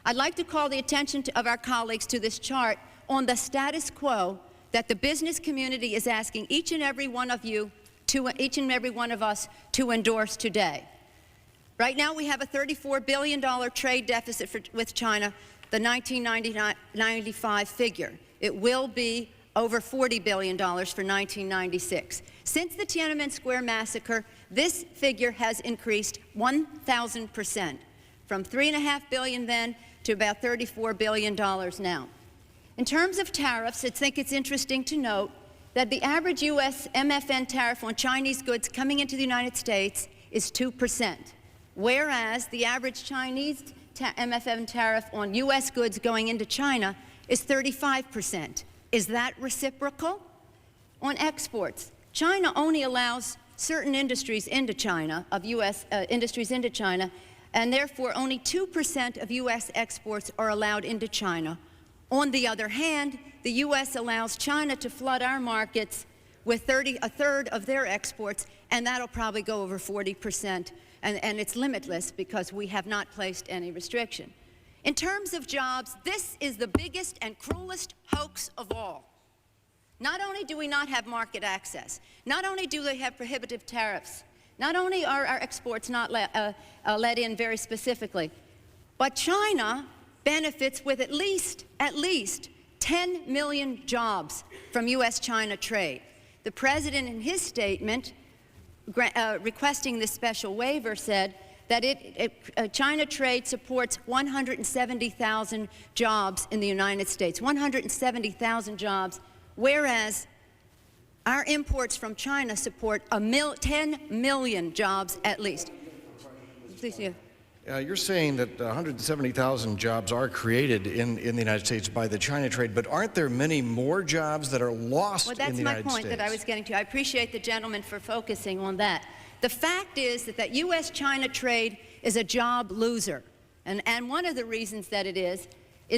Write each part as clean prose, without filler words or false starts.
I'd like to call the attention of our colleagues to this chart on the status quo that the business community is asking each and every one of us to endorse today. Right now we have a $34 billion trade deficit with China, the 1995 figure. It will be over $40 billion for 1996. Since the Tiananmen Square massacre, this figure has increased 1,000%, from $3.5 billion then to about $34 billion now. In terms of tariffs, I think it's interesting to note that the average U.S. MFN tariff on Chinese goods coming into the United States is 2%, whereas the average Chinese MFN tariff on U.S. goods going into China is 35%. Is that reciprocal? On exports, China only allows certain industries into China, of U.S. Industries into China, and therefore only 2% of U.S. exports are allowed into China. On the other hand, the U.S. allows China to flood our markets with a third of their exports, and that'll probably go over 40%, and it's limitless because we have not placed any restriction. In terms of jobs, this is the biggest and cruelest hoax of all. Not only do we not have market access, not only do they have prohibitive tariffs, not only are our exports not let in very specifically, but China benefits with at least 10 million jobs from U.S.-China trade. The President, in his statement requesting this special waiver, said that China trade supports 170,000 jobs in the United States, 170,000 jobs, whereas our imports from China support 10 million jobs at least. Please, yeah. You're saying that 170,000 jobs are created in the United States by the China trade, but aren't there many more jobs that are lost in the United States? Well, that's my point that I was getting to. I appreciate the gentleman for focusing on that. The fact is that U.S.-China trade is a job loser. And one of the reasons that it is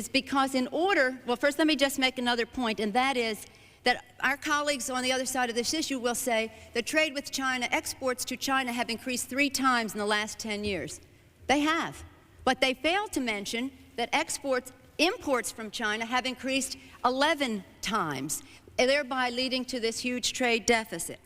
because well, first let me just make another point, and that is that our colleagues on the other side of this issue will say that trade with China, exports to China have increased 3 times in the last 10 years. They have. But they fail to mention that imports from China have increased 11 times, thereby leading to this huge trade deficit.